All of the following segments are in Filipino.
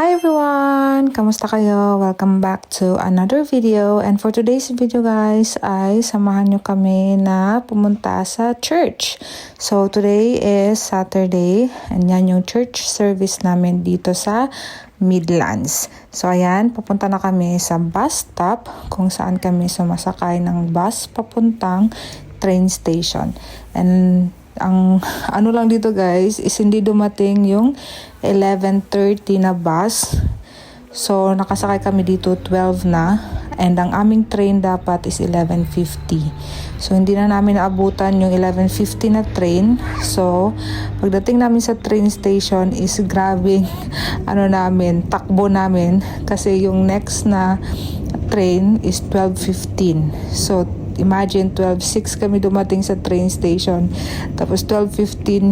Hi everyone! Kamusta kayo? Welcome back to another video. And for today's video guys, ay samahan nyo kami na pumunta sa church. So today is Saturday and yan yung church service namin dito sa Midlands. So ayan, papunta na kami sa bus stop kung saan kami sumasakay ng bus papuntang train station. And ang ano lang dito guys is hindi dumating yung 11:30 na bus. So nakasakay kami dito 12 na and ang aming train dapat is 11:50. So hindi na namin naabutan yung 11:50 na train. So pagdating namin sa train station is grabe takbo namin kasi yung next na train is 12:15. So imagine 12:06 kami dumating sa train station. Tapos 12:15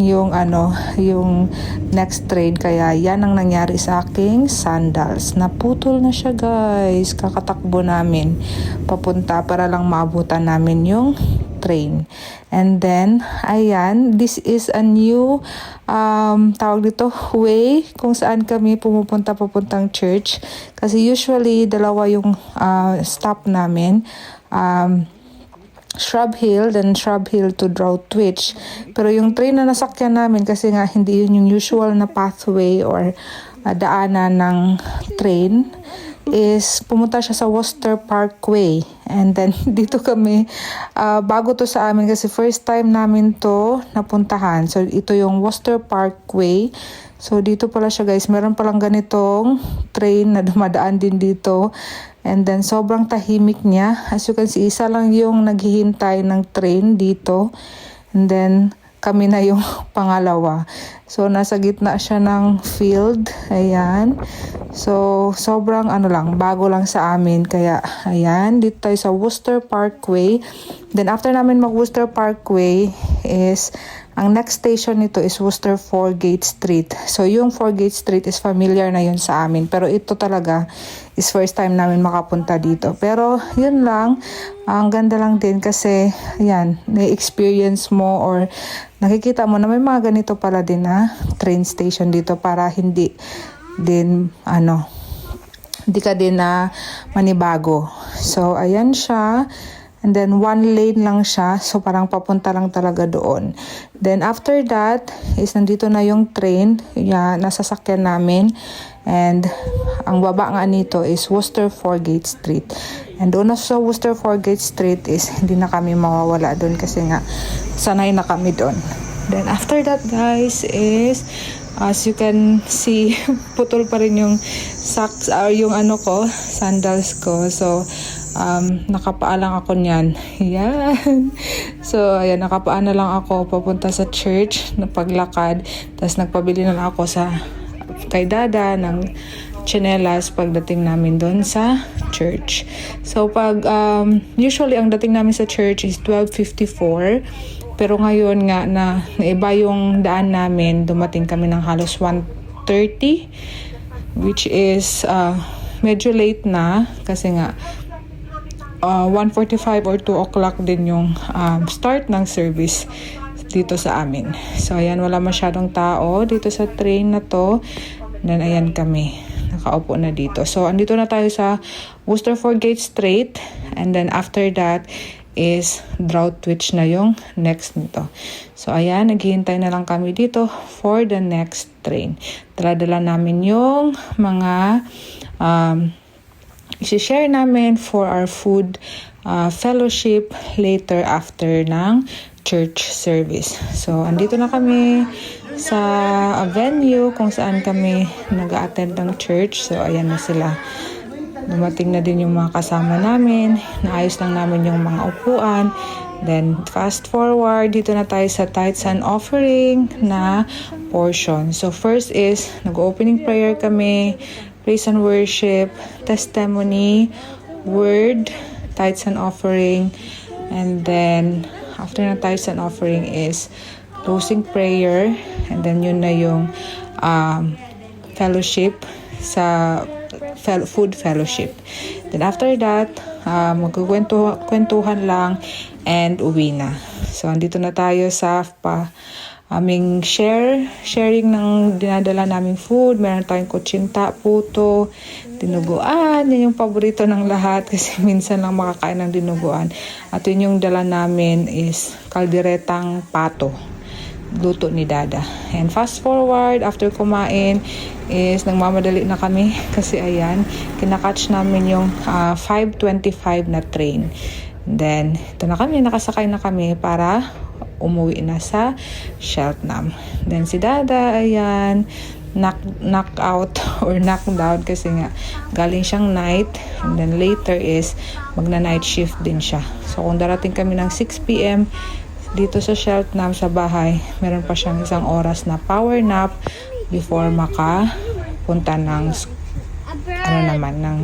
yung next train. Kaya yan ang nangyari sa aking sandals. Naputol na siya guys. Kakatakbo namin papunta para lang maabutan namin yung train. And then, ayan, this is a new way kung saan kami papuntang church. Kasi usually, dalawa yung stop namin. Shrub Hill, then Shrub Hill to Droitwich. Pero yung train na nasakyan namin, kasi nga hindi yun yung usual na pathway or daanan ng train, is pumunta siya sa Worcester Parkway. And then dito kami, bago to sa amin kasi first time namin to napuntahan. So ito yung Worcester Parkway. So dito pala siya guys, meron palang ganitong train na dumadaan din dito. And then sobrang tahimik niya. As you can see, isa lang yung naghihintay ng train dito. And then kami na yung pangalawa. So nasa gitna siya ng field. Ayan. So sobrang bago lang sa amin. Kaya ayan, dito tayo sa Worcester Parkway. Then after namin mag Worcester Parkway is ang next station nito is Worcester Foregate Street. So yung Foregate Street is familiar na yun sa amin. Pero ito talaga is first time namin makapunta dito. Pero yun lang, ang ganda lang din kasi yan, na-experience mo or nakikita mo na may mga ganito pala din na train station dito para hindi ka din na manibago. So ayan siya. And then one lane lang siya. So parang papunta lang talaga doon. Then after that is nandito na yung train. Nasasakyan namin. And ang baba nga nito is Worcester Foregate Street. And doon na sa Worcester Foregate Street is hindi na kami mawawala doon kasi nga sanay na kami doon. Then after that guys is as you can see putol pa rin yung socks or yung sandals ko. So nakapaa lang ako niyan. Yan. So, ayan, nakapaa na lang ako papunta sa church na paglakad. Tapos nagpabili na lang ako kay Dada ng tsinelas pagdating namin doon sa church. So, usually ang dating namin sa church is 12:54. Pero ngayon nga na naiba yung daan namin, dumating kami ng halos 1:30, which is medyo late na kasi nga 1:45 or 2 o'clock din yung start ng service dito sa amin. So ayan, wala masyadong tao dito sa train na to. Then ayan kami, nakaupo na dito. So andito na tayo sa Worcester Foregate Street. And then after that is Droitwich na yung next nito. So ayan, naghihintay na lang kami dito for the next train. Dala namin yung mga i-share namin for our food fellowship later after ng church service. So, andito na kami sa venue kung saan kami nag-attend ng church. So, ayan na sila. Dumating na din yung mga kasama namin. Naayos lang namin yung mga upuan. Then, fast forward, dito na tayo sa tithes and offering na portion. So, first is, nag-opening prayer kami, praise and worship, testimony, word, tithes and offering, and then after na tithes and offering is closing prayer, and then yun na yung fellowship sa food fellowship. Then after that, magkukwentuhan lang and uwi na. So andito na tayo sa aming sharing ng dinadala naming food. Meron tayong kutsinta, puto, dinuguan. Yan yung paborito ng lahat kasi minsan lang makakain ng dinuguan. At yun yung dala namin is kalderetang pato, luto ni Dada. And fast forward, after kumain is nagmamadali na kami kasi ayan, kinakatch namin yung 5:25 na train. Then, ito na kami, nakasakay na kami para umuwi na sa Cheltenham. Then si Dada, ayan, knock out or knock down kasi nga galing siyang night, and then later is magna-night shift din siya. So kung darating kami ng 6 p.m. dito sa Cheltenham sa bahay, meron pa siyang isang oras na power nap before makapunta ng ng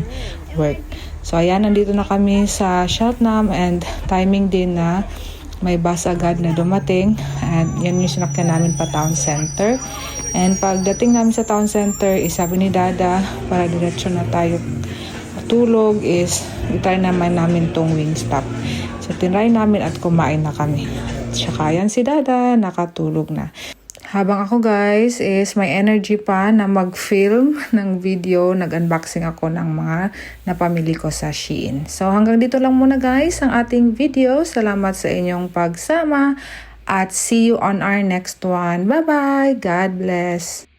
work. So ayan, nandito na kami sa Cheltenham and timing din na may bus agad na dumating, and yan yung sinakyan namin pa town center. And pagdating namin sa town center, sabi ni Dada para diretso na tayo matulog is itry naman namin tong Wingstop. So tinry namin at kumain na kami. Tsaka yan si Dada nakatulog na. Habang ako guys is may energy pa na mag-film ng video, nag-unboxing ako ng mga napamili ko sa Shein. So hanggang dito lang muna guys ang ating video. Salamat sa inyong pagsama at see you on our next one. Bye bye! God bless!